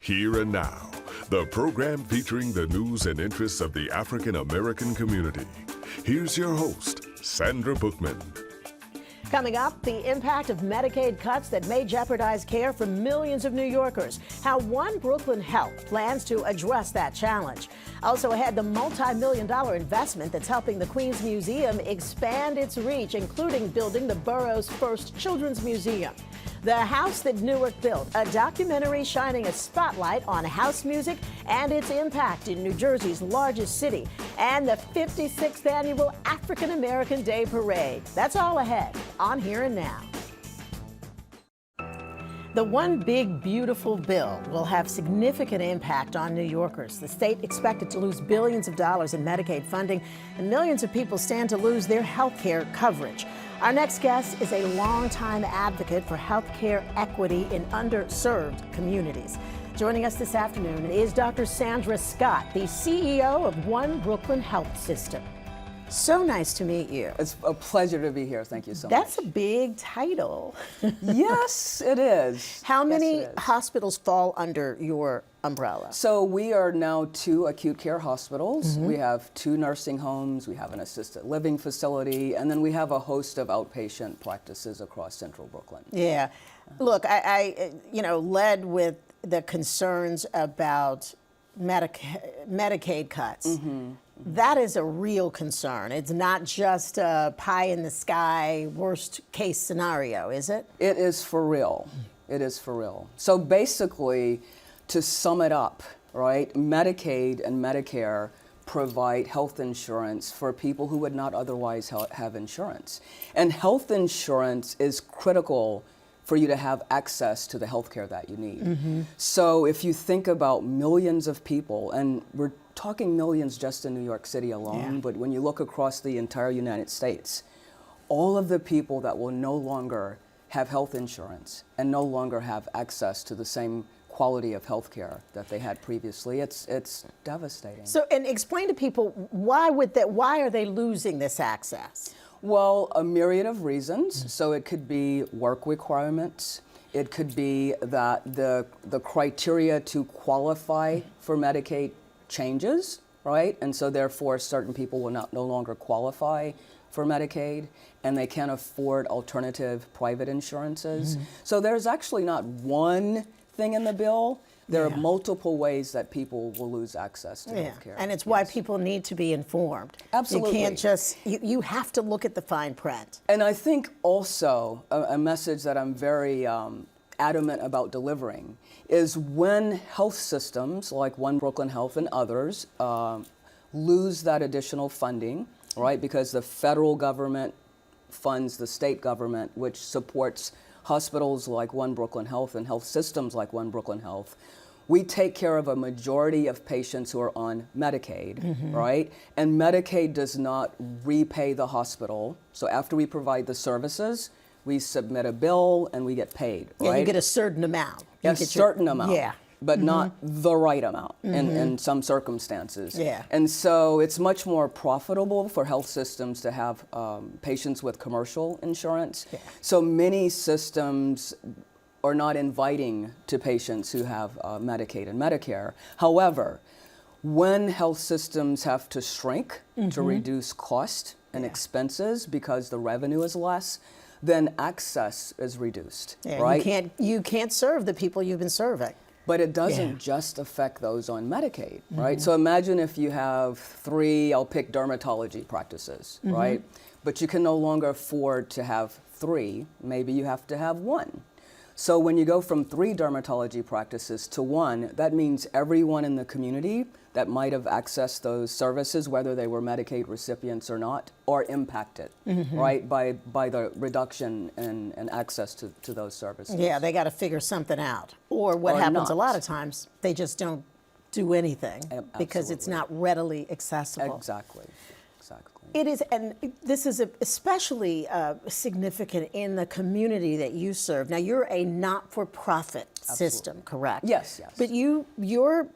Here and Now, the program featuring the news and interests of the African American community. Here's your host, Sandra Bookman. Coming up, the impact of Medicaid cuts that may jeopardize care for millions of New Yorkers. How One Brooklyn Health plans to address that challenge. Also ahead, the multi-million-dollar investment that's helping the Queens Museum expand its reach, including building the borough's first children's museum. The House That Newark Built, a documentary shining a spotlight on house music and its impact in New Jersey's largest city, and the 56th annual African American Day Parade. That's all ahead on Here and Now. The One Big Beautiful Bill will have significant impact on New Yorkers. The state expected to lose billions of dollars in Medicaid funding, and millions of people stand to lose their health care coverage. Our next guest is a longtime advocate for health care equity in underserved communities. Joining us this afternoon is Dr. Sandra Scott, the CEO of One Brooklyn Health System. So nice to meet you. It's a pleasure to be here. Thank you so much. That's a big title. Yes, it is. How many Yes, it is. hospitals fall under your umbrella? So we are now 2 acute care hospitals. We have 2 nursing homes. We have an assisted living facility. And then we have a host of outpatient practices across central Brooklyn. Yeah. Look, I led with the concerns about Medicaid cuts. That is a real concern. It's not just a pie in the sky, worst case scenario, is it? It is for real. It is for real. So basically, to sum it up, right, Medicaid and Medicare provide health insurance for people who would not otherwise have insurance. And health insurance is critical for you to have access to the health care that you need. So if you think about millions of people, and we're talking millions just in New York City alone, but when you look across the entire United States, all of the people that will no longer have health insurance and no longer have access to the same quality of health care that they had previously, it's devastating. So, and explain to people, why are they losing this access? Well, a myriad of reasons. So it could be work requirements. It could be that the criteria to qualify for Medicaid changes, right? And so therefore certain people will no longer qualify for Medicaid, and they can't afford alternative private insurances. So there's actually not one thing in the bill. There are multiple ways that people will lose access to health care. And it's why people need to be informed. Absolutely. You can't just, you have to look at the fine print. And I think also a message that I'm very adamant about delivering is when health systems like One Brooklyn Health and others lose that additional funding, right, because the federal government funds the state government, which supports hospitals like One Brooklyn Health and health systems like One Brooklyn Health, we take care of a majority of patients who are on Medicaid, right? And Medicaid does not repay the hospital. So after we provide the services, we submit a bill and we get paid, right? Yeah, you get a certain amount. A certain amount. Yeah. But not the right amount in some circumstances. Yeah. And so it's much more profitable for health systems to have patients with commercial insurance. Yeah. So many systems are not inviting to patients who have Medicaid and Medicare. However, when health systems have to shrink to reduce cost and expenses because the revenue is less, then access is reduced, right? You can't serve the people you've been serving. But it doesn't just affect those on Medicaid, right? So imagine if you have 3, I'll pick dermatology practices, right? But you can no longer afford to have 3, maybe you have to have 1. So when you go from 3 dermatology practices to 1, that means everyone in the community that might have accessed those services, whether they were Medicaid recipients or not, are impacted, right, by the reduction in access to those services. Yeah, they got to figure something out. Or what happens a lot of times, they just don't do anything because it's not readily accessible. Exactly. It is, and this is especially significant in the community that you serve. Now, you're a not-for-profit system, correct? Yes. But you're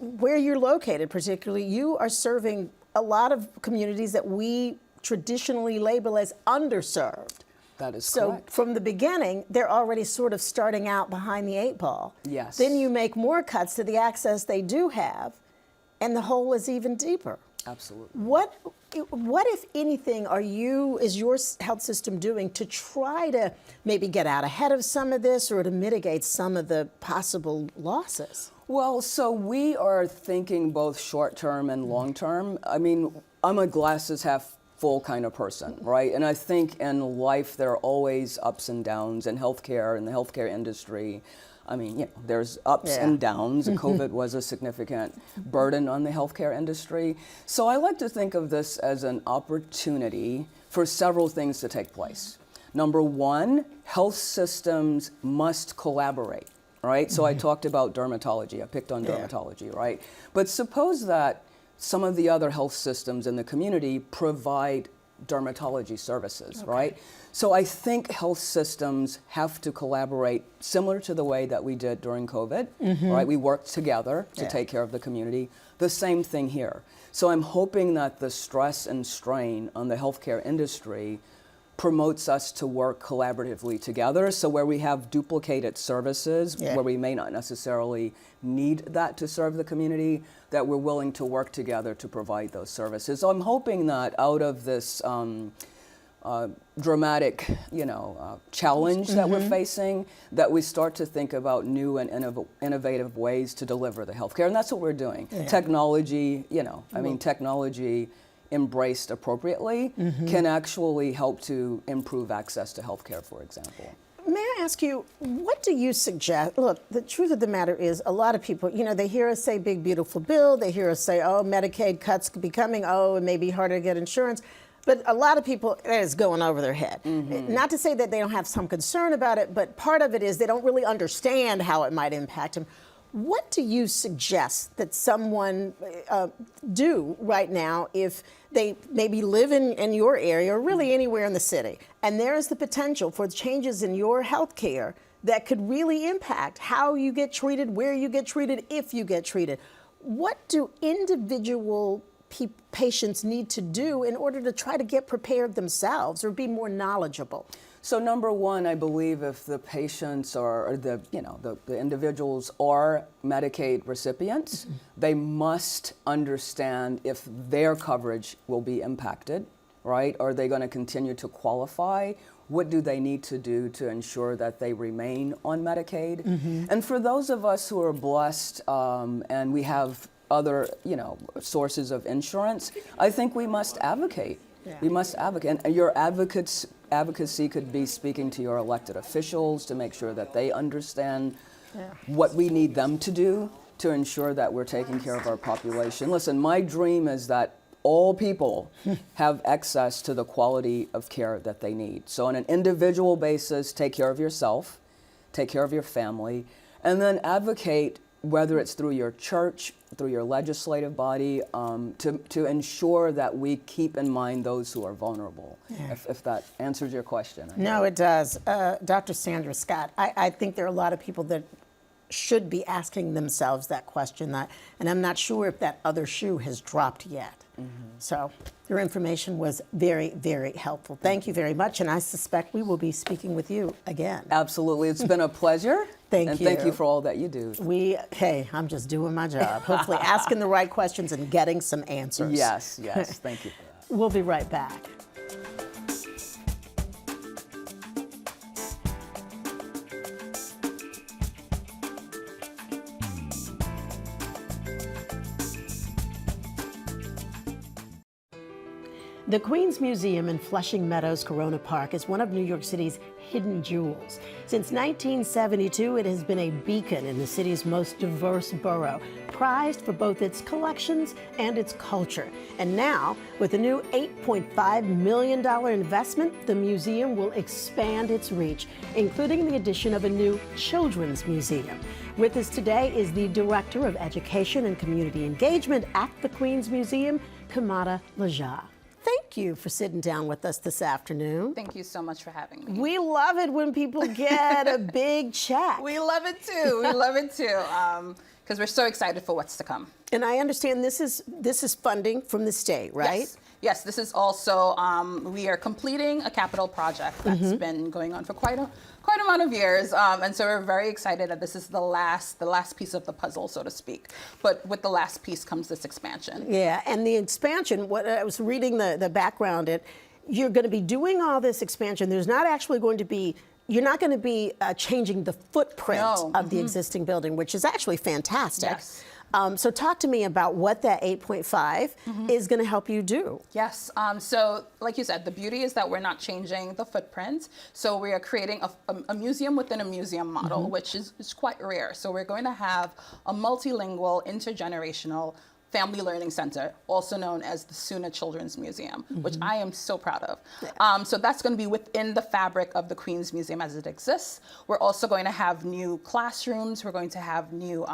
where you're located, particularly, you are serving a lot of communities that we traditionally label as underserved. That is so correct. from the beginning, they're already sort of starting out behind the 8 ball. Yes. Then you make more cuts to the access they do have, and the hole is even deeper. Absolutely. What, if anything, is your health system doing to try to maybe get out ahead of some of this or to mitigate some of the possible losses? Well, so we are thinking both short-term and long-term. I mean, I'm a glasses half full kind of person, right? And I think in life there are always ups and downs in healthcare, in the healthcare industry. I mean, there's ups and downs. COVID was a significant burden on the healthcare industry. So I like to think of this as an opportunity for several things to take place. Number one, health systems must collaborate, right? So I talked about dermatology. I picked on dermatology, right? But suppose that some of the other health systems in the community provide dermatology services, right? So I think health systems have to collaborate similar to the way that we did during COVID, right? We worked together to take care of the community. The same thing here. So I'm hoping that the stress and strain on the healthcare industry promotes us to work collaboratively together. So where we have duplicated services, where we may not necessarily need that to serve the community, that we're willing to work together to provide those services. So I'm hoping that out of this dramatic, challenge that we're facing, that we start to think about new and innovative ways to deliver the healthcare, and that's what we're doing. Technology, technology embraced appropriately can actually help to improve access to healthcare, for example. May I ask you, what do you suggest? Look, the truth of the matter is a lot of people, they hear us say big, beautiful bill. They hear us say, oh, Medicaid cuts could be coming. Oh, it may be harder to get insurance. But a lot of people, that is going over their head. Not to say that they don't have some concern about it, but part of it is they don't really understand how it might impact them. What do you suggest that someone do right now if they maybe live in your area or really anywhere in the city, and there is the potential for changes in your health care that could really impact how you get treated, where you get treated, if you get treated? What do individual patients need to do in order to try to get prepared themselves or be more knowledgeable? So number one, I believe if the patients or the individuals are Medicaid recipients, they must understand if their coverage will be impacted, right? Are they going to continue to qualify? What do they need to do to ensure that they remain on Medicaid? And for those of us who are blessed and we have other, sources of insurance, I think we must advocate. We must advocate. And your advocacy could be speaking to your elected officials to make sure that they understand what we need them to do to ensure that we're taking care of our population. Listen, my dream is that all people have access to the quality of care that they need. So on an individual basis, take care of yourself, take care of your family, and then advocate, whether it's through your church, through your legislative body, to ensure that we keep in mind those who are vulnerable, if that answers your question. No, it does. Dr. Sandra Scott, I think there are a lot of people that should be asking themselves that question, and I'm not sure if that other shoe has dropped yet. So your information was very, very helpful. Thank you very much, and I suspect we will be speaking with you again. Absolutely. It's been a pleasure. Thank and you. Thank you for all that you do. Hey, I'm just doing my job. Hopefully asking the right questions and getting some answers. Yes. Thank you for that. We'll be right back. The Queens Museum in Flushing Meadows, Corona Park is one of New York City's hidden jewels. Since 1972, it has been a beacon in the city's most diverse borough, prized for both its collections and its culture. And now, with a new $8.5 million investment, the museum will expand its reach, including the addition of a new children's museum. With us today is the Director of Education and Community Engagement at the Queens Museum, Kamada Laja. Thank you for sitting down with us this afternoon. Thank you so much for having me. We love it when people get a big check. We love it too. We love it too. Because we're so excited for what's to come. And I understand this is funding from the state, right? Yes, this is also, we are completing a capital project that's been going on for quite a amount of years. And so we're very excited that this is the last piece of the puzzle, so to speak. But with the last piece comes this expansion. Yeah, and the expansion, what I was reading the background, you're going to be doing all this expansion. There's not actually going to be, you're not going to be changing the footprint of the existing building, which is actually fantastic. Yes. So talk to me about what that 8.5 is going to help you do. Yes. So like you said, the beauty is that we're not changing the footprint. So we are creating a museum within a museum model, which is quite rare. So we're going to have a multilingual, intergenerational family learning center, also known as the Suna Children's Museum, which I am so proud of. Yeah. So that's going to be within the fabric of the Queens Museum as it exists. We're also going to have new classrooms. We're going to have new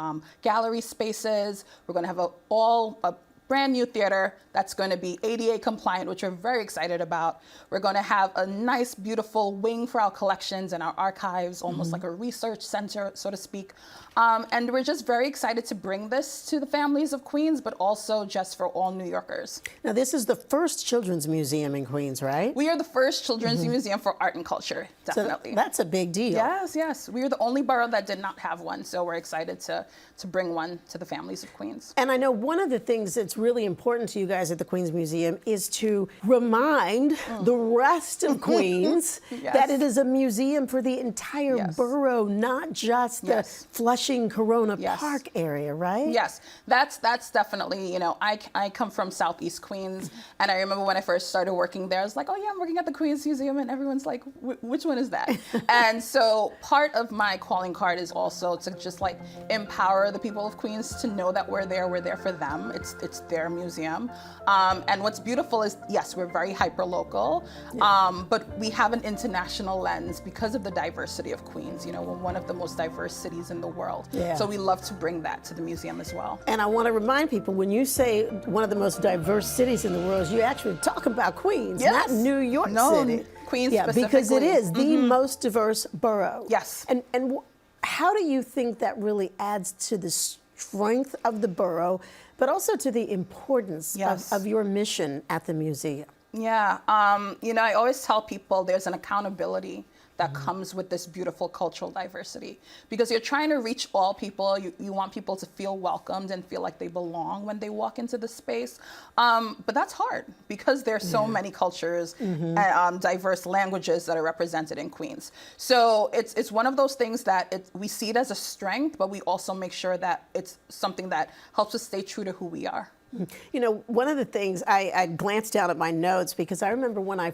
gallery spaces. We're going to have a brand new theater that's going to be ADA compliant, which we're very excited about. We're going to have a nice, beautiful wing for our collections and our archives, almost like a research center, so to speak. And we're just very excited to bring this to the families of Queens, but also just for all New Yorkers. Now, this is the first children's museum in Queens, right? We are the first children's museum for art and culture, definitely. So that's a big deal. Yes, yes. We are the only borough that did not have one, so we're excited to bring one to the families of Queens. And I know one of the things that's really important to you guys at the Queens Museum is to remind the rest of Queens that it is a museum for the entire borough, not just the Flushing Corona Park area, right? Yes, that's definitely, you know, I come from Southeast Queens, and I remember when I first started working there, I was like, oh yeah, I'm working at the Queens Museum, and everyone's like, which one is that? And so part of my calling card is also to just like empower the people of Queens to know that we're there for them. It's their museum. And what's beautiful is, yes, we're very hyper-local, but we have an international lens because of the diversity of Queens. You know, we're one of the most diverse cities in the world. Yeah. So we love to bring that to the museum as well. And I want to remind people, when you say one of the most diverse cities in the world, you actually talk about Queens, not New York City. Queens specifically. Because it is the most diverse borough. Yes. And how do you think that really adds to the strength of the borough, but also to the importance of your mission at the museum? Yeah, you know, I always tell people there's an accountability that comes with this beautiful cultural diversity, because you're trying to reach all people. You want people to feel welcomed and feel like they belong when they walk into the space. But that's hard because there's so many cultures and diverse languages that are represented in Queens. So it's one of those things that we see it as a strength, but we also make sure that it's something that helps us stay true to who we are. You know, one of the things, I glanced down at my notes because I remember when I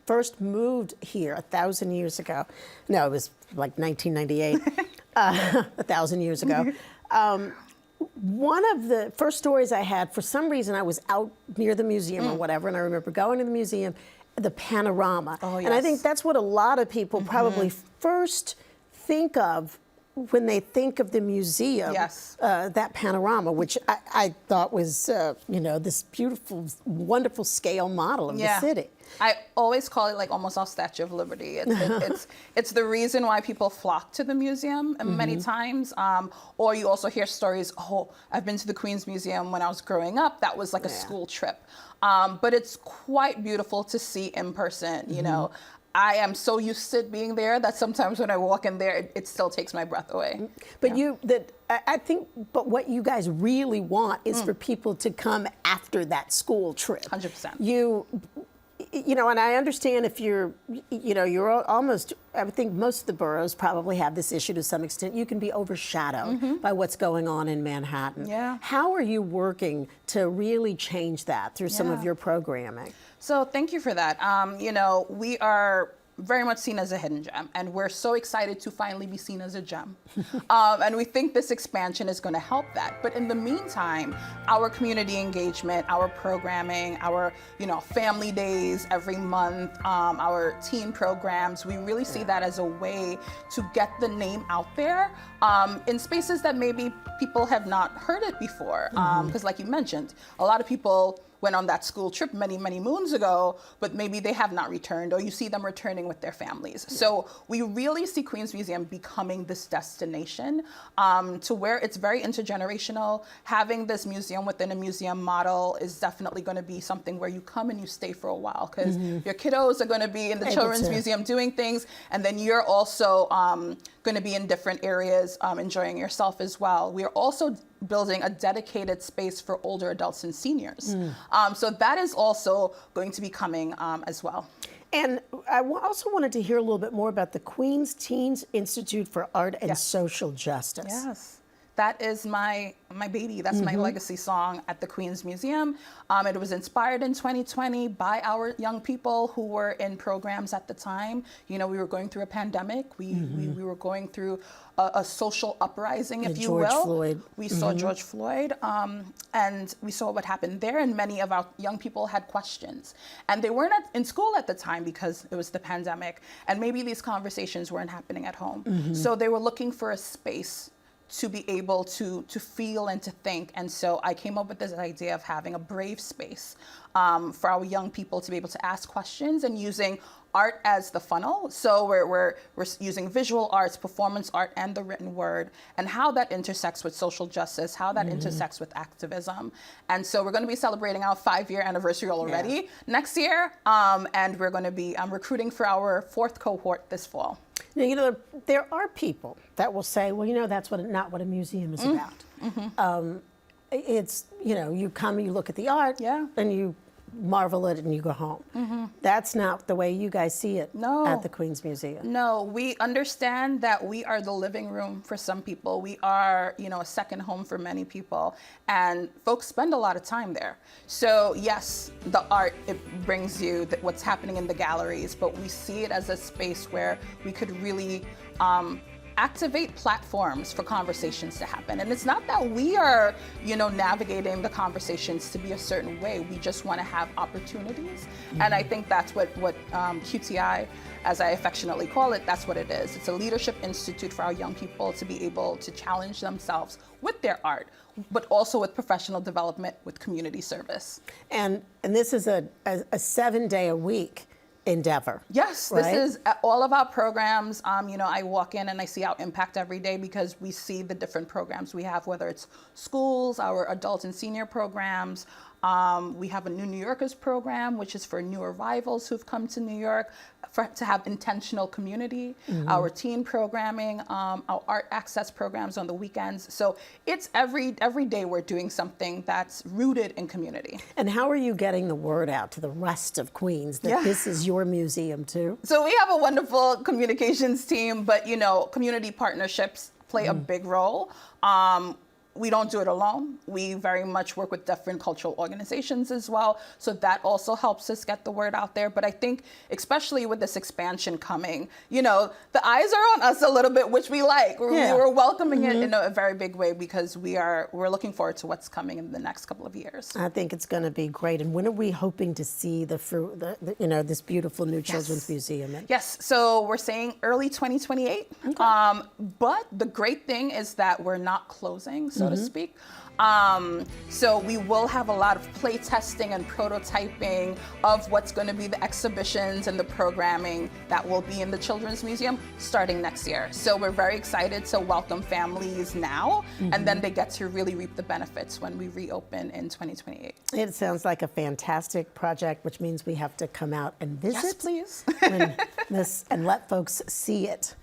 first moved here 1,000 years ago. No, it was like 1998, 1,000 years ago. One of the first stories I had, for some reason, I was out near the museum or whatever, and I remember going to the museum, the panorama. Oh, yes. And I think that's what a lot of people probably first think of when they think of the museum, that panorama, which I thought was, you know, this beautiful, wonderful scale model of the city. I always call it like almost our Statue of Liberty. It's the reason why people flock to the museum many times. Or you also hear stories, oh, I've been to the Queens Museum when I was growing up. That was like a school trip. But it's quite beautiful to see in person, you know. I am so used to being there that sometimes when I walk in there, it still takes my breath away. But I think, but what you guys really want is for people to come after that school trip. 100%. You know, and I understand if you're almost, I would think most of the boroughs probably have this issue to some extent. You can be overshadowed by what's going on in Manhattan. Yeah. How are you working to really change that through some of your programming? So thank you for that. You know, we are very much seen as a hidden gem, and we're so excited to finally be seen as a gem. And we think this expansion is going to help that. But in the meantime, our community engagement, our programming, our, you know, family days every month, our teen programs, we really see that as a way to get the name out there in spaces that maybe people have not heard it before. Because like you mentioned, a lot of people went on that school trip many, many moons ago, but maybe they have not returned, or you see them returning with their families. So we really see Queens Museum becoming this destination to where it's very intergenerational. Having this museum within a museum model is definitely going to be something where you come and you stay for a while, because your kiddos are going to be in the Children's Museum doing things, and then you're also going to be in different areas enjoying yourself as well. We are also building a dedicated space for older adults and seniors. So that is also going to be coming as well. And I also wanted to hear a little bit more about the Queens Teens Institute for Art and Social Justice. Yes. That is my baby. That's my legacy song at the Queens Museum. It was inspired in 2020 by our young people who were in programs at the time. You know, we were going through a pandemic. We were going through a social uprising, if you will. George Floyd. We saw George Floyd, and we saw what happened there. And many of our young people had questions, and they weren't in school at the time because it was the pandemic, and maybe these conversations weren't happening at home. So they were looking for a space to be able to feel and to think. And so I came up with this idea of having a brave space for our young people to be able to ask questions, and using art as the funnel. So we're using visual arts, performance art, and the written word, and how that intersects with social justice, how that intersects with activism. And so we're going to be celebrating our 5-year anniversary already next year, and we're going to be recruiting for our 4th cohort this fall. Now, you know, there are people that will say, well, you know, that's not what a museum is about. It's, you know, you come, you look at the art, and you marvel at it, and you go home. That's not the way you guys see it at the Queens Museum. No, we understand that we are the living room for some people. We are, you know, a second home for many people, and folks spend a lot of time there. So yes, the art, it brings you what's happening in the galleries, but we see it as a space where we could really activate platforms for conversations to happen. And it's not that we are, you know, navigating the conversations to be a certain way. We just want to have opportunities. And I think that's what QTI, as I affectionately call it, that's what it is. It's a leadership institute for our young people to be able to challenge themselves with their art, but also with professional development, with community service. And this is a 7-day-a-week endeavor. Yes, right? This is all of our programs. You know, I walk in and I see our impact every day, because we see the different programs we have, whether it's schools, our adult and senior programs. We have a New Yorkers program, which is for new arrivals who've come to New York to have intentional community, our teen programming, our art access programs on the weekends. So it's every day we're doing something that's rooted in community. And how are you getting the word out to the rest of Queens that this is your museum too? So we have a wonderful communications team, but you know, community partnerships play a big role. We don't do it alone. We very much work with different cultural organizations as well. So that also helps us get the word out there. But I think, especially with this expansion coming, you know, the eyes are on us a little bit, which we like. We're welcoming it in a very big way, because we're looking forward to what's coming in the next couple of years. I think it's going to be great. And when are we hoping to see the you know, this beautiful new Children's Museum? Yes, so we're saying early 2028. But the great thing is that we're not closing, so to speak. So we will have a lot of play testing and prototyping of what's going to be the exhibitions and the programming that will be in the Children's Museum starting next year. So we're very excited to welcome families now, and then they get to really reap the benefits when we reopen in 2028. It sounds like a fantastic project, which means we have to come out and visit. Yes, please. and let folks see it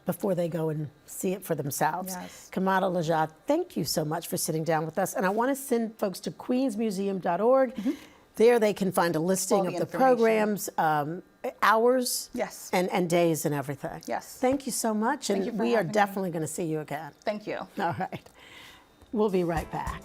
before they go and see it for themselves. Yes. Kamada Lajat, thank you so much for sitting down with us. And I want to send folks to queensmuseum.org. There they can find a listing of the programs, hours, and days and everything. Yes. Thank you so much. And we are definitely going to see you again. Thank you. All right. We'll be right back.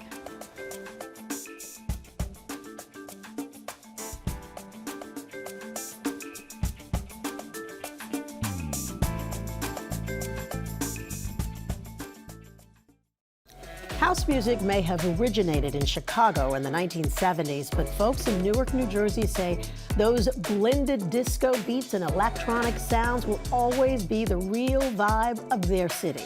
House music may have originated in Chicago in the 1970s, but folks in Newark, New Jersey say those blended disco beats and electronic sounds will always be the real vibe of their city.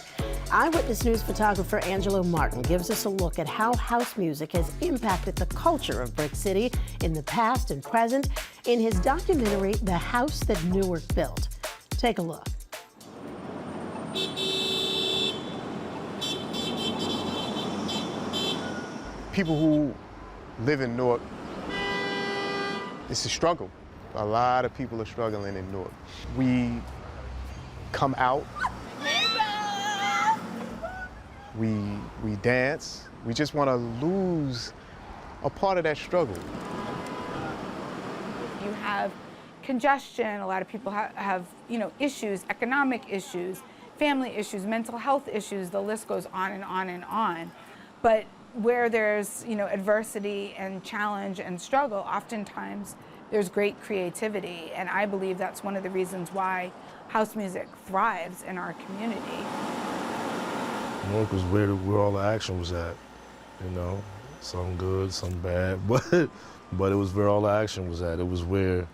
Eyewitness News photographer Angelo Martin gives us a look at how house music has impacted the culture of Brick City in the past and present in his documentary, The House That Newark Built. Take a look. People who live in Newark, it's a struggle. A lot of people are struggling in Newark. We come out, we dance. We just want to lose a part of that struggle. You have congestion. A lot of people have issues, economic issues, family issues, mental health issues. The list goes on and on and on. But where there's adversity and challenge and struggle, oftentimes there's great creativity, and I believe that's one of the reasons why house music thrives in our community. Newark was where all the action was at, some good, some bad, but it was where all the action was at. It was where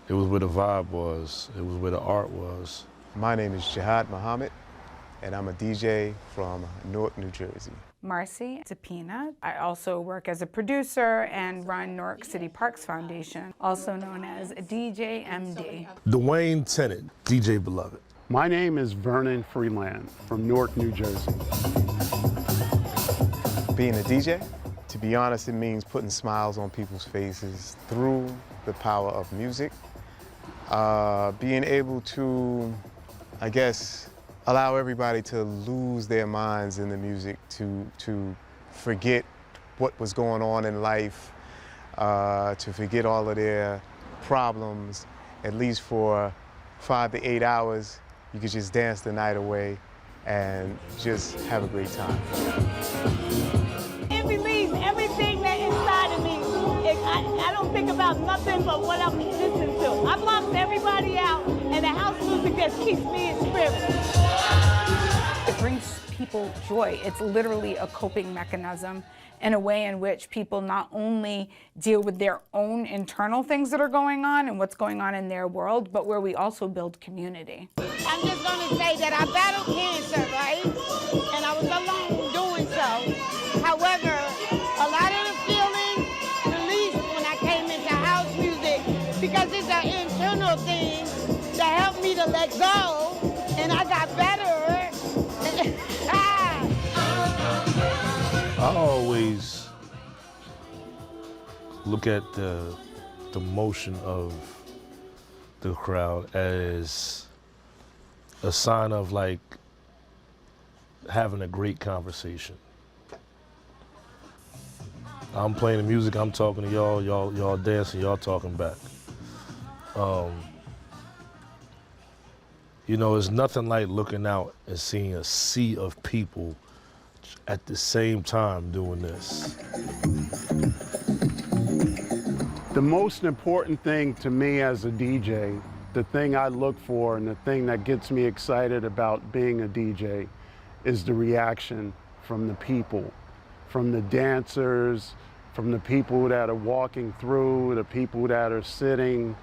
the vibe was. It was where the art was. My name is Jihad Muhammad, and I'm a DJ from Newark, New Jersey. Marcy Tapina. I also work as a producer and run Newark City Parks Foundation, also known as DJ MD. Dwayne Tennant, DJ Beloved. My name is Vernon Freeland from Newark, New Jersey. Being a DJ, to be honest, it means putting smiles on people's faces through the power of music. Being able to, I guess, allow everybody to lose their minds in the music, to forget what was going on in life, to forget all of their problems, at least for 5 to 8 hours. You could just dance the night away and just have a great time. It relieves everything that's inside of me. I don't think about nothing but what I'm listening to. I blocked everybody out, and the house music just keeps me in spirit. It brings people joy. It's literally a coping mechanism in a way in which people not only deal with their own internal things that are going on and what's going on in their world, but where we also build community. I'm just going to say that I battled cancer, right? And I was alone doing so. However, a lot of the feelings released when I came into house music because it's an internal thing that helped me to let go, and I got better. I always look at the motion of the crowd as a sign of like having a great conversation. I'm playing the music, I'm talking to y'all, y'all dancing, y'all talking back. It's nothing like looking out and seeing a sea of people at the same time doing this. The most important thing to me as a DJ, the thing I look for and the thing that gets me excited about being a DJ is the reaction from the people, from the dancers, from the people that are walking through, the people that are sitting,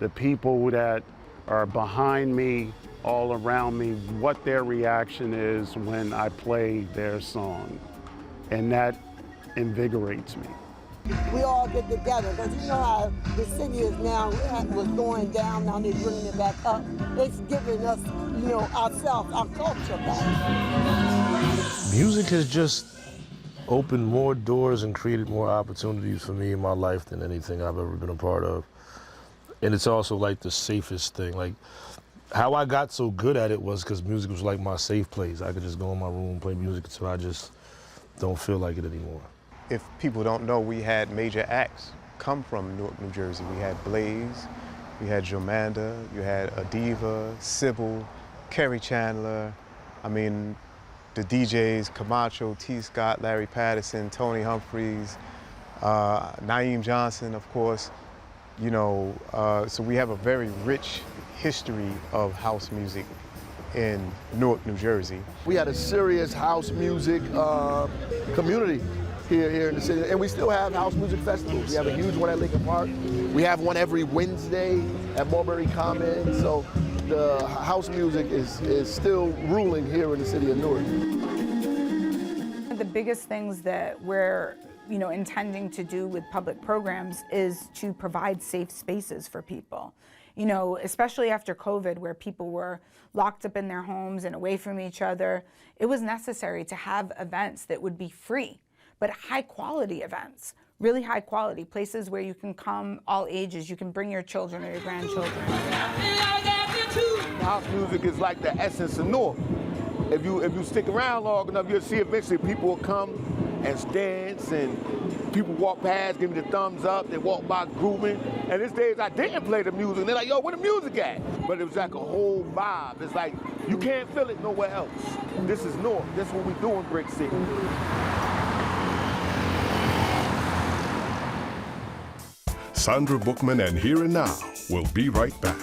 the people that are behind me, all around me, what their reaction is when I play their song. And that invigorates me. We all get together, because you know how the city is now, it was going down, now they're bringing it back up. It's giving us, ourselves, our culture back. Music has just opened more doors and created more opportunities for me in my life than anything I've ever been a part of. And it's also like the safest thing. Like, how I got so good at it was because music was like my safe place. I could just go in my room and play music until I just don't feel like it anymore. If people don't know, we had major acts come from Newark, New Jersey. We had Blaze, we had Jomanda, you had Adiva, Sybil, Kerry Chandler. I mean, the DJs, Camacho, T. Scott, Larry Patterson, Tony Humphreys, Naeem Johnson, of course. So we have a very rich history of house music in Newark, New Jersey. We had a serious house music community here in the city, and we still have house music festivals. We have a huge one at Lincoln Park. We have one every Wednesday at Mulberry Commons. So the house music is still ruling here in the city of Newark. The biggest things that we're intending to do with public programs is to provide safe spaces for people. Especially after COVID, where people were locked up in their homes and away from each other, it was necessary to have events that would be free, but high quality events, really high quality, places where you can come all ages, you can bring your children or your grandchildren. House music is like the essence of Newark. If you stick around long enough, you'll see eventually people will come and dance, and people walk past, give me the thumbs up, they walk by grooving. And these days I didn't play the music, and they're like, yo, where the music at? But it was like a whole vibe. It's like, you can't feel it nowhere else. This is Newark. This is what we do in Brick City. Sandra Bookman and Here and Now will be right back.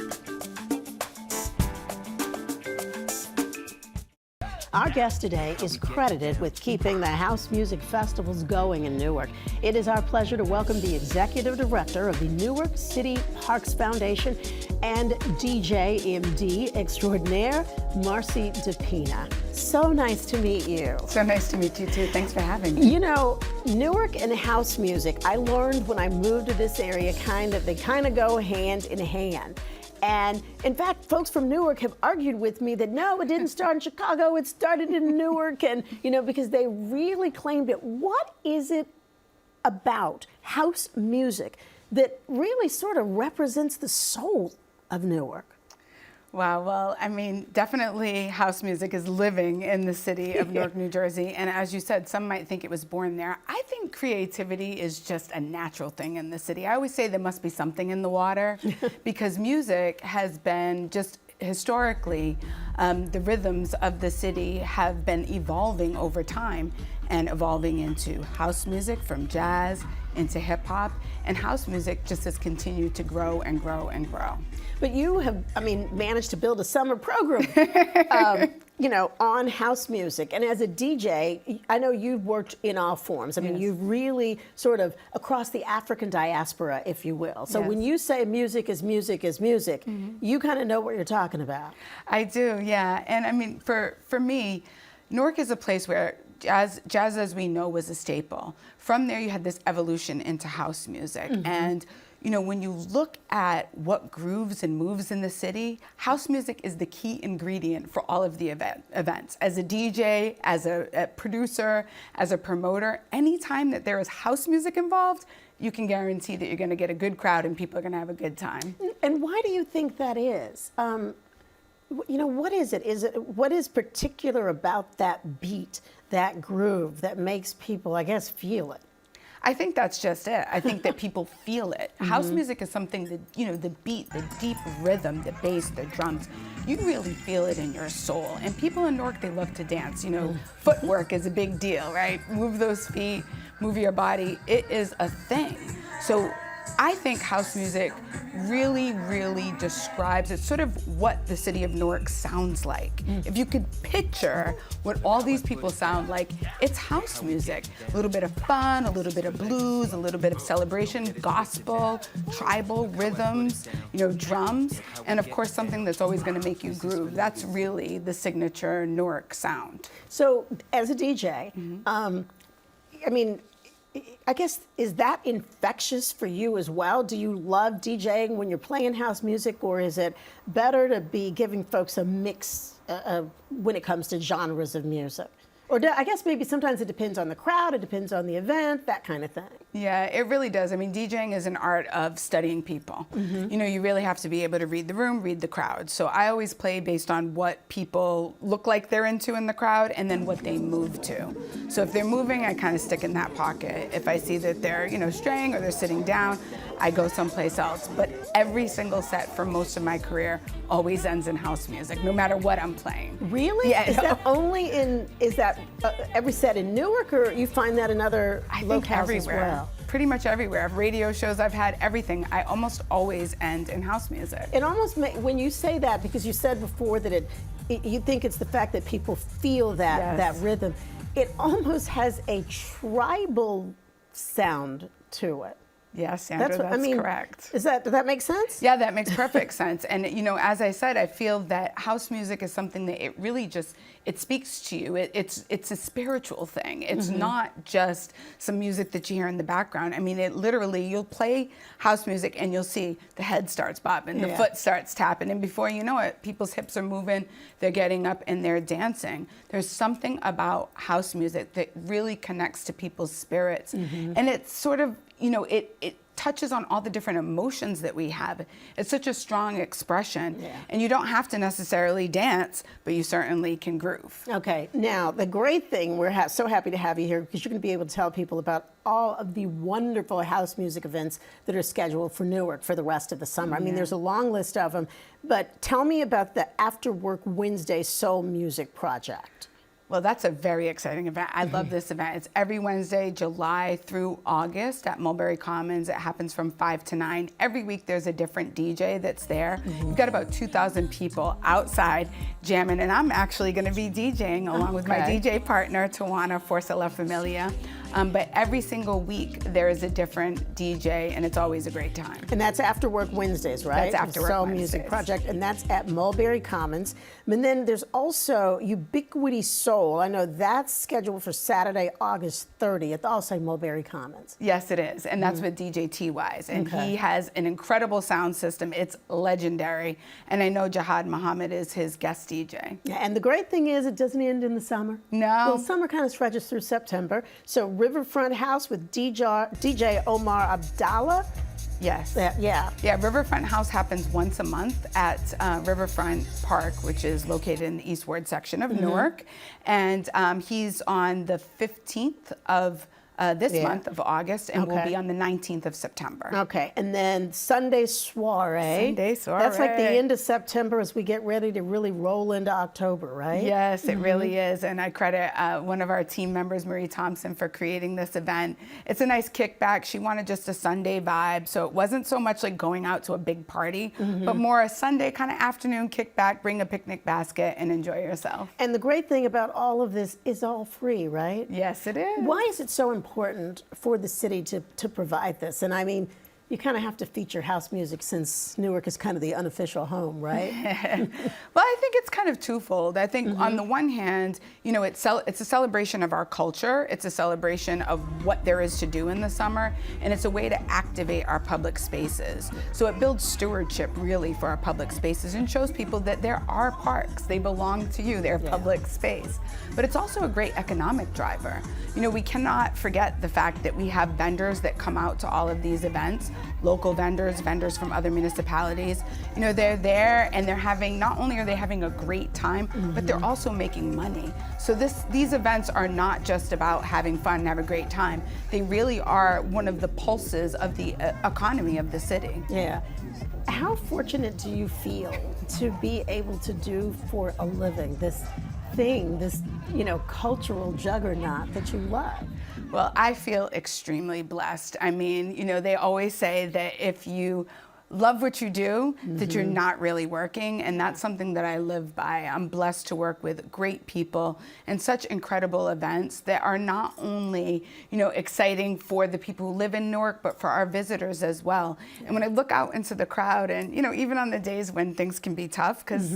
Our guest today is credited with keeping the house music festivals going in Newark. It is our pleasure to welcome the executive director of the Newark City Parks Foundation and DJ MD extraordinaire, Marcy DePina. So nice to meet you. So nice to meet you too. Thanks for having me. Newark and house music, I learned when I moved to this area, they kind of go hand in hand. And in fact, folks from Newark have argued with me that no, it didn't start in Chicago, it started in Newark, and because they really claimed it. What is it about house music that really sort of represents the soul of Newark? Wow, well, I mean, definitely house music is living in the city of Newark, New Jersey. And as you said, some might think it was born there. I think creativity is just a natural thing in the city. I always say there must be something in the water because music has been just historically, the rhythms of the city have been evolving over time and evolving into house music, from jazz into hip hop, and house music just has continued to grow and grow and grow. But you have, managed to build a summer program, on house music. And as a DJ, I know you've worked in all forms. Yes. You've really sort of across the African diaspora, if you will. So when you say music is music is music, you kind of know what you're talking about. I do, yeah. And for me, Newark is a place where jazz as we know was a staple. From there, you had this evolution into house music. And when you look at what grooves and moves in the city, house music is the key ingredient for all of the events. As a DJ, as a producer, as a promoter, anytime that there is house music involved, you can guarantee that you're going to get a good crowd and people are going to have a good time. And why do you think that is? What is it? What is particular about that beat, that groove that makes people, I guess, feel it? I think that's just it. I think that people feel it. House music is something that, the beat, the deep rhythm, the bass, the drums, you really feel it in your soul. And people in Newark, they love to dance. Footwork is a big deal, right? Move those feet, move your body. It is a thing. So I think house music really, really describes, it's sort of what the city of Newark sounds like. If you could picture what all these people sound like, it's house music. A little bit of fun, a little bit of blues, a little bit of celebration, gospel, tribal rhythms, drums, and of course something that's always going to make you groove. That's really the signature Newark sound. So as a DJ, I guess, is that infectious for you as well? Do you love DJing when you're playing house music, or is it better to be giving folks a mix when it comes to genres of music? Or I guess maybe sometimes it depends on the crowd, it depends on the event, that kind of thing. Yeah, it really does. DJing is an art of studying people. You really have to be able to read the room, read the crowd. So I always play based on what people look like they're into in the crowd and then what they move to. So if they're moving, I kind of stick in that pocket. If I see that they're, straying or they're sitting down, I go someplace else. But every single set for most of my career always ends in house music, no matter what I'm playing. Really? Yeah. Is that every set in Newark, or you find that in other locales as well? Pretty much everywhere. Radio shows I've had, everything. I almost always end in house music. It almost when you say that, because you said before that you think it's the fact that people feel that rhythm. It almost has a tribal sound to it. Yes, Sandra, that's correct. Does that make sense? Yeah, that makes perfect sense. And as I said, I feel that house music is something that it really just, it speaks to you. It's a spiritual thing. It's not just some music that you hear in the background. I mean, it literally, you'll play house music and you'll see the head starts bobbing, the foot starts tapping, and before you know it, people's hips are moving, they're getting up and they're dancing. There's something about house music that really connects to people's spirits. And it's sort of, it touches on all the different emotions that we have. It's such a strong expression. And you don't have to necessarily dance, but you certainly can groove. Okay, now the great thing, we're so happy to have you here because you're going to be able to tell people about all of the wonderful house music events that are scheduled for Newark for the rest of the summer. I mean, there's a long list of them, but tell me about the After Work Wednesday Soul Music Project. Well, that's a very exciting event. I love this event. It's every Wednesday, July through August at Mulberry Commons. It happens from 5 to 9. Every week there's a different DJ that's there. We've got about 2,000 people outside jamming, and I'm actually going to be DJing along with my DJ partner, Tawana Forza La Familia. But every single week there is a different DJ, and it's always a great time. And that's After Work Wednesdays, right? That's After Work Soul Wednesdays. Music Project, and that's at Mulberry Commons. And then there's also Ubiquity Soul. I know that's scheduled for Saturday, August 30th, also Mulberry Commons. Yes, it is, and that's with DJ T-Wise, and he has an incredible sound system. It's legendary, and I know Jihad Muhammad is his guest DJ. Yeah, and the great thing is it doesn't end in the summer. No. Well, summer kind of stretches through September. So Riverfront House with DJ Omar Abdallah. Yes. Yeah. Riverfront House happens once a month at Riverfront Park, which is located in the eastward section of Newark. And he's on the 15th of this month of August, and will be on the 19th of September. Okay, and then Sunday Soiree. Sunday Soiree. That's like the end of September as we get ready to really roll into October, right? Yes, it really is, and I credit one of our team members, Marie Thompson, for creating this event. It's a nice kickback. She wanted just a Sunday vibe, so it wasn't so much like going out to a big party, but more a Sunday kind of afternoon kickback, bring a picnic basket and enjoy yourself. And the great thing about all of this is all free, right? Yes, it is. Why is it so important for the city to provide this? And I mean, you kind of have to feature house music since Newark is kind of the unofficial home, right? Well, I think it's kind of twofold. I think on the one hand, it's a celebration of our culture. It's a celebration of what there is to do in the summer, and it's a way to activate our public spaces. So it builds stewardship really for our public spaces and shows people that there are parks. They belong to you. They're public space. But it's also a great economic driver. We cannot forget the fact that we have vendors that come out to all of these events. Local vendors from other municipalities. They're there and they're having, not only are they having a great time, but they're also making money. So these events are not just about having fun and have a great time. They really are one of the pulses of the economy of the city. Yeah. How fortunate do you feel to be able to do for a living this thing, this, cultural juggernaut that you love? Well, I feel extremely blessed. I mean, they always say that if you love what you do, that you're not really working, and that's something that I live by. I'm blessed to work with great people and such incredible events that are not only, exciting for the people who live in Newark, but for our visitors as well. And when I look out into the crowd, and even on the days when things can be tough, because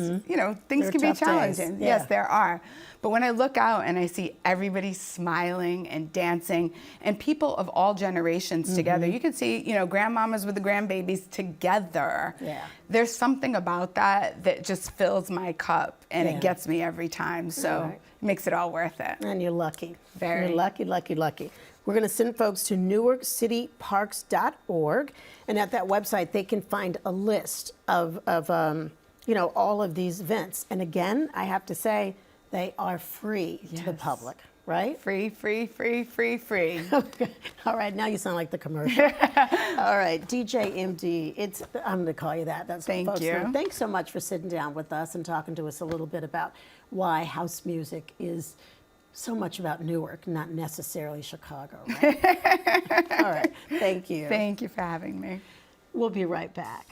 things can be challenging. Yes, there are. But when I look out and I see everybody smiling and dancing, and people of all generations together, you can see, grandmamas with the grandbabies together. Yeah. There's something about that just fills my cup, and it gets me every time. So it makes it all worth it. And you're lucky. Very. You're lucky, lucky, lucky. We're going to send folks to newarkcityparks.org, and at that website they can find a list of all of these events. And again, I have to say, they are free to the public, right? Free, free, free, free, free. Okay. All right, now you sound like the commercial. All right, DJ MD, I'm going to call you that. That's what folks know. Thanks so much for sitting down with us and talking to us a little bit about why house music is so much about Newark, not necessarily Chicago, right? All right, thank you. Thank you for having me. We'll be right back.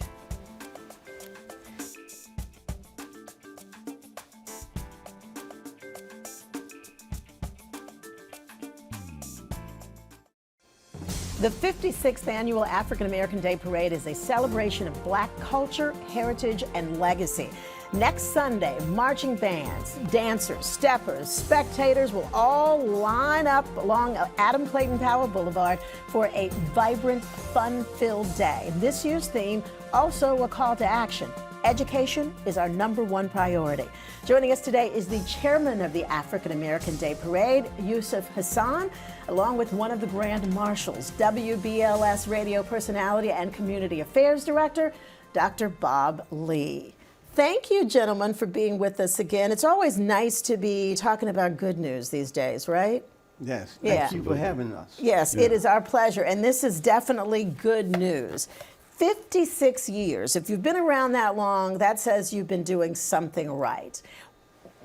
The 56th Annual African American Day Parade is a celebration of Black culture, heritage, and legacy. Next Sunday, marching bands, dancers, steppers, spectators will all line up along Adam Clayton Powell Boulevard for a vibrant, fun-filled day. This year's theme, also a call to action. Education is our #1 priority. Joining us today is the chairman of the African American Day Parade, Yusuf Hassan, along with one of the Grand Marshals, WBLS radio personality and community affairs director, Dr. Bob Lee. Thank you, gentlemen, for being with us again. It's always nice to be talking about good news these days, right? Yes. Yeah. Thank you for having us. Yes, it is our pleasure, and this is definitely good news. 56 years. If you've been around that long, that says you've been doing something right.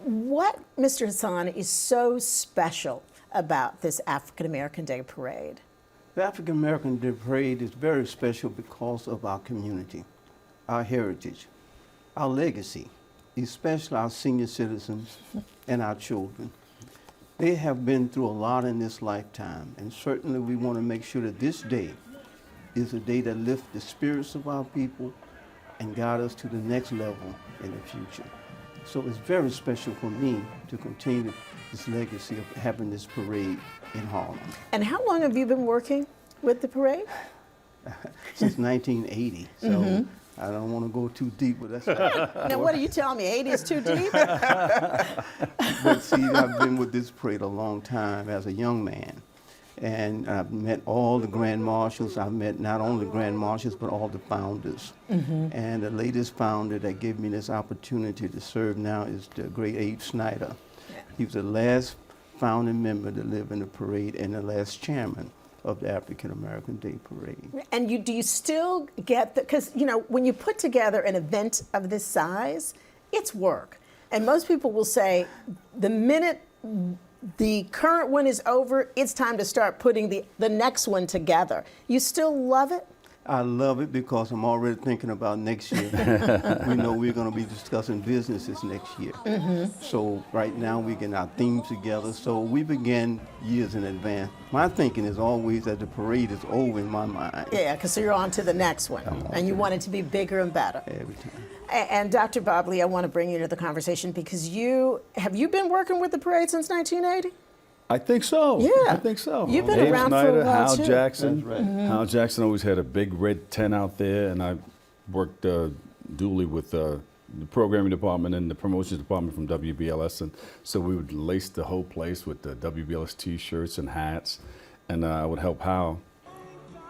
What, Mr. Hassan, is so special about this African American Day Parade? The African American Day Parade is very special because of our community, our heritage, our legacy, especially our senior citizens and our children. They have been through a lot in this lifetime, and certainly we want to make sure that this day is a day that lifts the spirits of our people and guide us to the next level in the future. So it's very special for me to continue this legacy of having this parade in Harlem. And how long have you been working with the parade? Since 1980, so I don't want to go too deep with that. Now, what are you telling me? 80 is too deep? But see, I've been with this parade a long time as a young man. And I've met all the Grand Marshals. I've met not only the Grand Marshals, but all the founders. And the latest founder that gave me this opportunity to serve now is the great Abe Snyder. He was the last founding member to live in the parade and the last chairman of the African American Day Parade. And do you still get because, you know, when you put together an event of this size, it's work. And most people will say the minute the current one is over, it's time to start putting the next one together. You still love it? I love it because I'm already thinking about next year. We know we're going to be discussing businesses next year. So right now we're getting our themes together. So we begin years in advance. My thinking is always that the parade is over in my mind. Yeah, because you're on to the next one. And you want it to be bigger and better. Every time. And Dr. Bob Lee, I want to bring you to the conversation because have you been working with the parade since 1980? I think so. Yeah. I think so. You've been Abe around Snyder, for a while, Hal too. Jackson. That's right. Hal Jackson always had a big red tent out there, and I worked dually with the programming department and the promotions department from WBLS, and so we would lace the whole place with the WBLS T-shirts and hats, and I would help Hal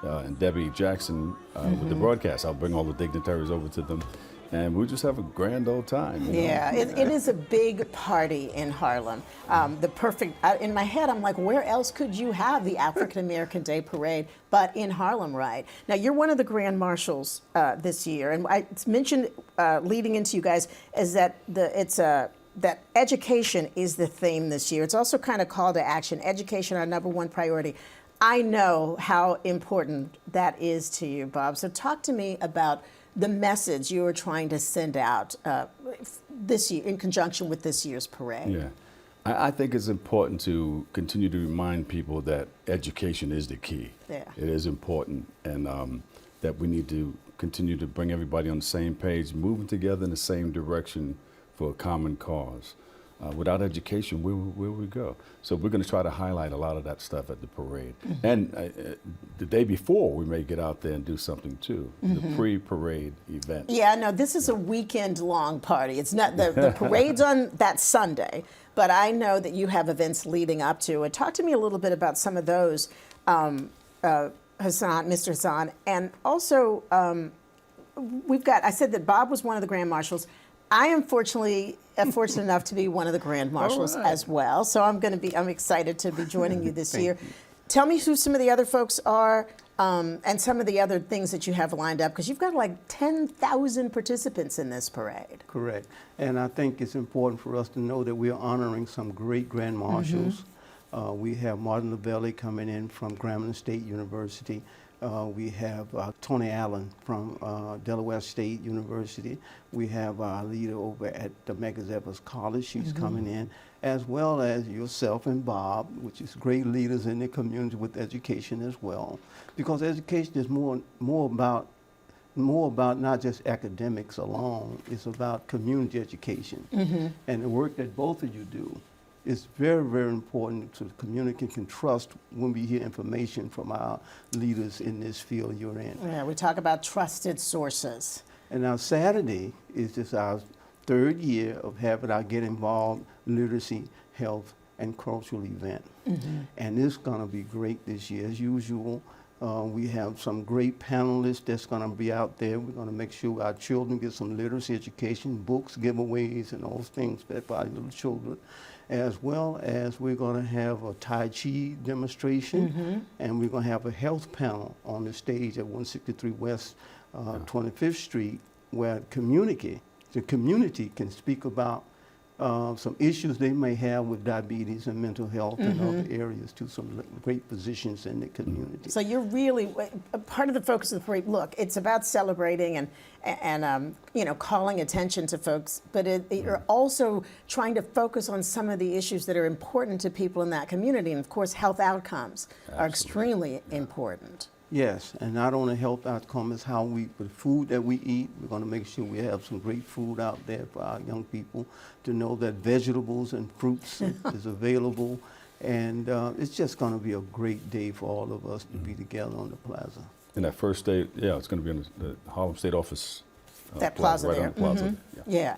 and Debbie Jackson with the broadcast. I'll bring all the dignitaries over to them. And we just have a grand old time. You know? Yeah, it is a big party in Harlem. In my head, I'm like, where else could you have the African American Day Parade but in Harlem, right? Now, you're one of the Grand Marshals this year, and it's mentioned leading into you guys is that that education is the theme this year. It's also kind of call to action. Education, our #1 priority. I know how important that is to you, Bob. So talk to me about the message you were trying to send out this year in conjunction with this year's parade. Yeah, I think it's important to continue to remind people that education is the key. Yeah. It is important, and that we need to continue to bring everybody on the same page, moving together in the same direction for a common cause. Without education, where will we go? So we're going to try to highlight a lot of that stuff at the parade. And the day before, we may get out there and do something too, the pre-parade event. Yeah, no, this is a weekend-long party. It's not the parade's on that Sunday, but I know that you have events leading up to it. Talk to me a little bit about some of those, Mr. Hassan, and also I said that Bob was one of the Grand Marshals. I am fortunate enough to be one of the Grand Marshals as well. So I'm excited to be joining you this year. Tell me who some of the other folks are and some of the other things that you have lined up, because you've got like 10,000 participants in this parade. Correct. And I think it's important for us to know that we are honoring some great Grand Marshals We have Martin Lavelli coming in from Grambling State University. We have Tony Allen from Delaware State University. We have our leader over at the Medgar Evers College. She's coming in, as well as yourself and Bob, which is great leaders in the community with education as well. Because education is more about not just academics alone. It's about community education. And the work that both of you do is very, very important so the community can trust when we hear information from our leaders in this field you're in. Yeah, we talk about trusted sources. And now Saturday is just our third year of having our Get Involved literacy, health, and cultural event. And it's gonna be great this year. As usual, we have some great panelists that's gonna be out there. We're gonna make sure our children get some literacy education, books, giveaways, and all those things for our little children. As well as we're going to have a Tai Chi demonstration, and we're going to have a health panel on the stage at 163 West 25th Street, where the community can speak about some issues they may have with diabetes and mental health and other areas too, some great physicians in the community. So you're really, part of the focus of the parade, look, it's about celebrating and you know, calling attention to folks, but you're also trying to focus on some of the issues that are important to people in that community. And of course, health outcomes are extremely important. Yes, and not only health outcome is how the food that we eat. We're going to make sure we have some great food out there for our young people to know that vegetables and fruits is available. And it's just going to be a great day for all of us to be together on the plaza. And that first day, yeah, it's going to be in the Harlem State office. That plaza right there. on the plaza. Yeah.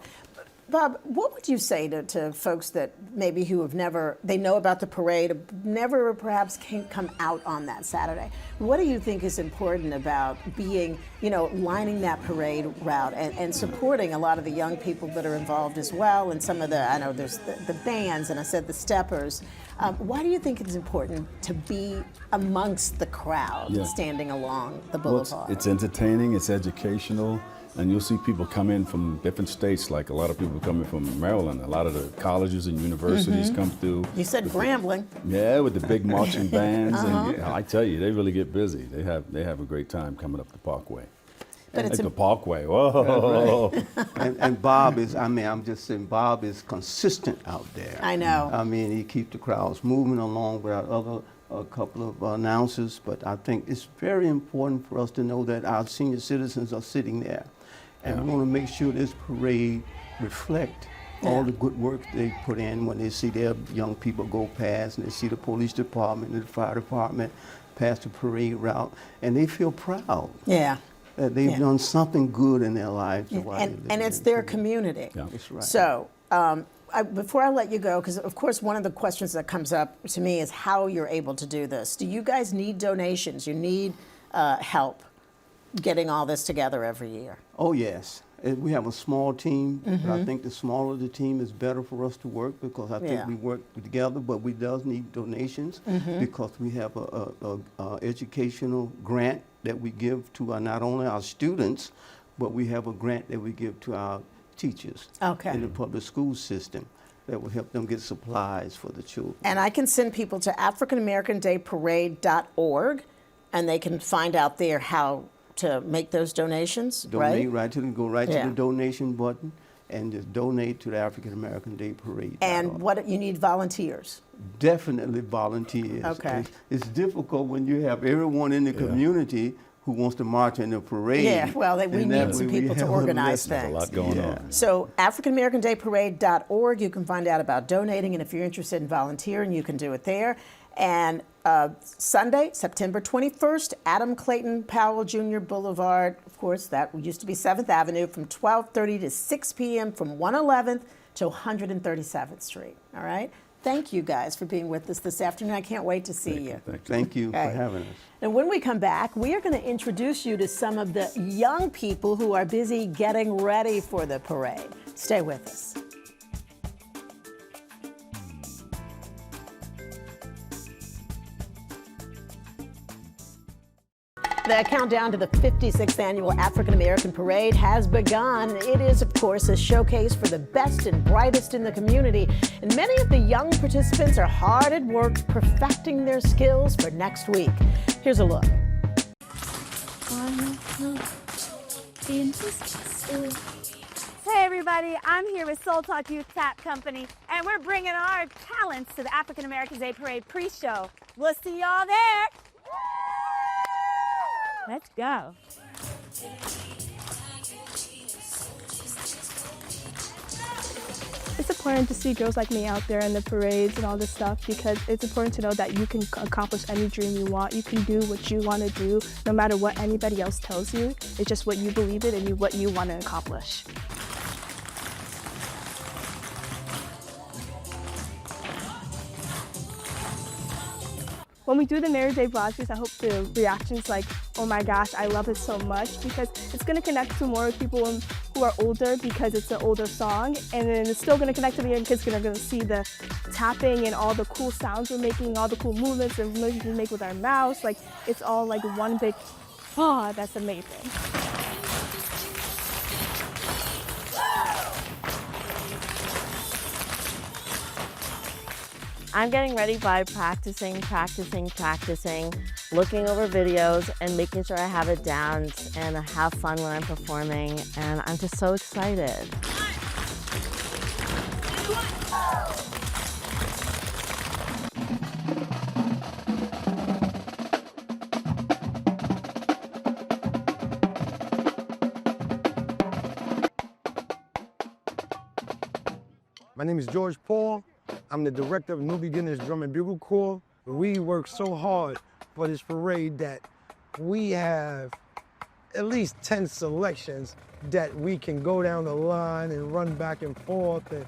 Bob, what would you say to folks that maybe who have never, they know about the parade, never perhaps can't come out on that Saturday? What do you think is important about being, you know, lining that parade route and supporting a lot of the young people that are involved as well, and some of the, I know there's the bands, and I said the steppers. Why do you think it's important to be amongst the crowd standing along the boulevard? Well, it's entertaining, it's educational. And you'll see people come in from different states, like a lot of people coming from Maryland. A lot of the colleges and universities come through. You said Grambling. Yeah, with the big marching bands. And I tell you, they really get busy. They have a great time coming up the Parkway. But it's the Parkway, whoa. And Bob is, I mean, I'm just saying, Bob is consistent out there. I know. I mean, he keeps the crowds moving along with our a couple of announcers, but I think it's very important for us to know that our senior citizens are sitting there. And we want to make sure this parade reflect all the good work they put in when they see their young people go past, and they see the police department and the fire department pass the parade route, and they feel proud. Yeah. That they've done something good in their lives. And it's their community. Yeah. That's right. So, before I let you go, because of course one of the questions that comes up to me is how you're able to do this. Do you guys need donations? You need help getting all this together every year? Oh, yes. We have a small team, but I think the smaller the team is better for us to work, because I think we work together, but we does need donations because we have a educational grant that we give to not only our students, but we have a grant that we give to our teachers in the public school system that will help them get supplies for the children. And I can send people to AfricanAmericanDayParade.org, and they can find out there how to make those donations, Donate right? to the donation button and just donate to the African American Day Parade. And what you need volunteers. Definitely volunteers. Okay. It's difficult when you have everyone in the community who wants to march in the parade. Yeah, well, we need some people to organize things. There's a lot going on. So AfricanAmericanDayParade.org, you can find out about donating, and if you're interested in volunteering, you can do it there. And Sunday, September 21st, Adam Clayton Powell Jr. Boulevard. Of course, that used to be 7th Avenue, from 12:30 to 6 p.m. from 111th to 137th Street. All right? Thank you guys for being with us this afternoon. I can't wait to see you. Thank you for having us. And when we come back, we are going to introduce you to some of the young people who are busy getting ready for the parade. Stay with us. The countdown to the 56th annual African American Parade has begun. It is, of course, a showcase for the best and brightest in the community. And many of the young participants are hard at work perfecting their skills for next week. Here's a look. Hey everybody, I'm here with Soul Talk Youth Tap Company, and we're bringing our talents to the African American Day Parade pre-show. We'll see y'all there. Let's go. It's important to see girls like me out there in the parades and all this stuff because it's important to know that you can accomplish any dream you want. You can do what you want to do no matter what anybody else tells you. It's just what you believe in and what you want to accomplish. When we do the Mary J. Broadcast, I hope the reactions like, oh my gosh, I love it so much, because it's going to connect to more people who are older because it's an older song, and then it's still going to connect to the young kids because they're going to see the tapping and all the cool sounds we're making, all the cool movements and moves we make with our mouths. Like, it's all like one big, oh, that's amazing. I'm getting ready by practicing, looking over videos and making sure I have it down and have fun when I'm performing, and I'm just so excited. My name is George Paul. I'm the director of New Beginners Drum and Bugle Corps. We work so hard for this parade that we have at least 10 selections that we can go down the line and run back and forth. And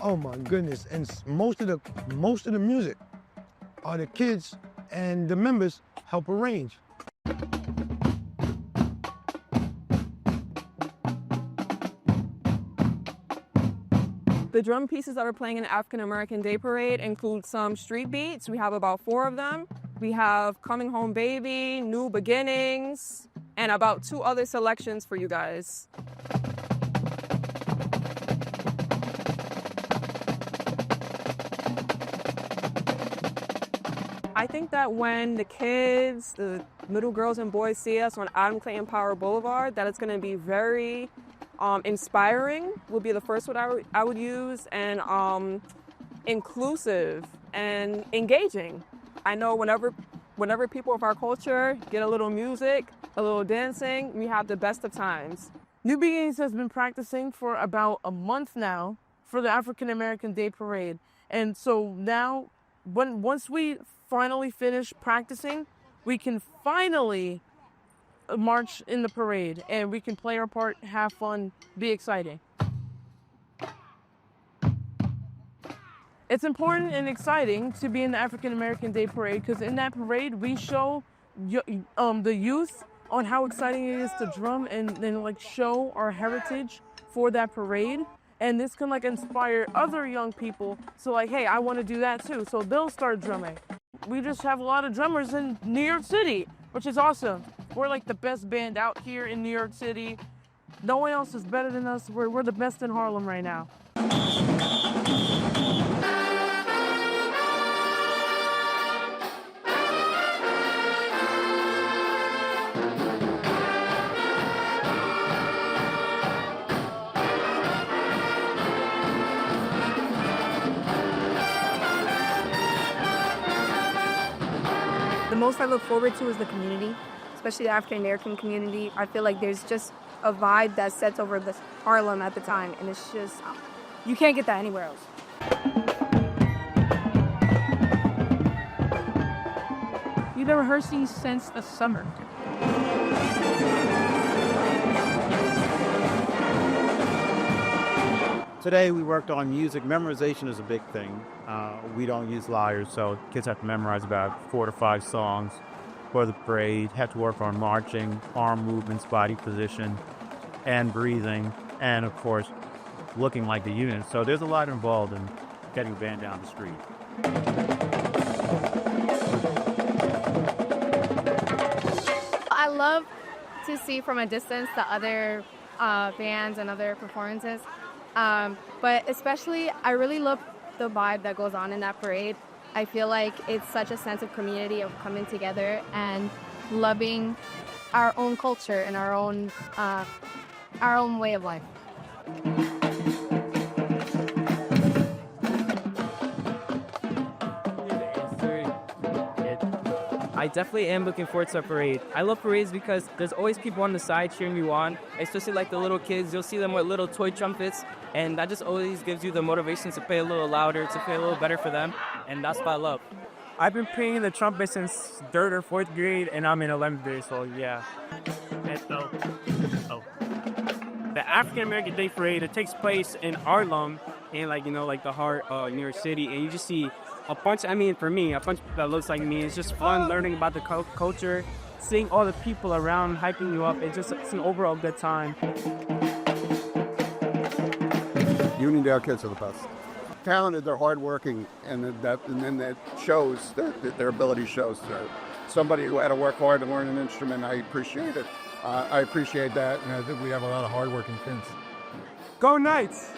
oh my goodness! And most of the music are the kids and the members help arrange. The drum pieces that we're playing in the African American Day Parade include some street beats. We have about 4 of them. We have Coming Home Baby, New Beginnings, and about 2 other selections for you guys. I think that when the kids, the middle girls and boys see us on Adam Clayton Power Boulevard, that it's going to be very inspiring would be the first word I would use, and inclusive and engaging. I know whenever people of our culture get a little music, a little dancing, we have the best of times. New Beginnings has been practicing for about a month now for the African American Day Parade. And so now, once we finally finish practicing, we can finally march in the parade and we can play our part, have fun, be exciting. It's important and exciting to be in the African American Day Parade because in that parade we show the youth on how exciting it is to drum and then like show our heritage for that parade. And this can like inspire other young people. So like, hey, I want to do that too. So they'll start drumming. We just have a lot of drummers in New York City, which is awesome. We're like the best band out here in New York City. No one else is better than us. We're the best in Harlem right now. The most I look forward to is the community, especially the African American community. I feel like there's just a vibe that sets over the Harlem at the time, and it's just, you can't get that anywhere else. We've been rehearsing since the summer. Today we worked on music. Memorization is a big thing. We don't use lyres, so kids have to memorize about 4 to 5 songs for the parade. Have to work on marching, arm movements, body position, and breathing, and of course, looking like the unit. So there's a lot involved in getting a band down the street. I love to see from a distance the other bands and other performances. But especially, I really love the vibe that goes on in that parade. I feel like it's such a sense of community, of coming together and loving our own culture and our own way of life. I definitely am looking forward to a parade. I love parades because there's always people on the side cheering you on, especially like the little kids. You'll see them with little toy trumpets, and that just always gives you the motivation to play a little louder, to play a little better for them, and that's what I love. I've been playing the trumpet since 3rd or 4th grade, and I'm in 11th grade, so yeah. The African American Day Parade, it takes place in Harlem, and like the heart of New York City, and you just see a bunch that looks like me. It's just fun learning about the culture, seeing all the people around hyping you up. It's an overall good time. Uniondale kids are the best. Talented, they're hardworking, and then that shows, their ability shows. Somebody who had to work hard to learn an instrument, I appreciate it. I appreciate that, and I think we have a lot of hardworking kids. Go Knights!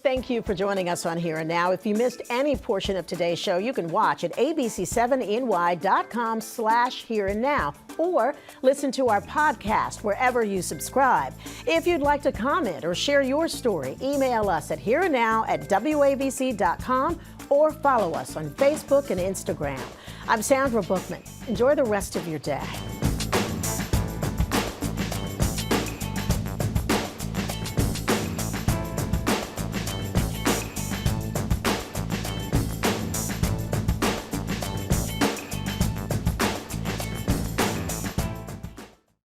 Thank you for joining us on Here and Now. If you missed any portion of today's show, you can watch at abc7ny.com/hereandnow or listen to our podcast wherever you subscribe. If you'd like to comment or share your story, email us at hereandnow@wabc.com or follow us on Facebook and Instagram. I'm Sandra Bookman. Enjoy the rest of your day.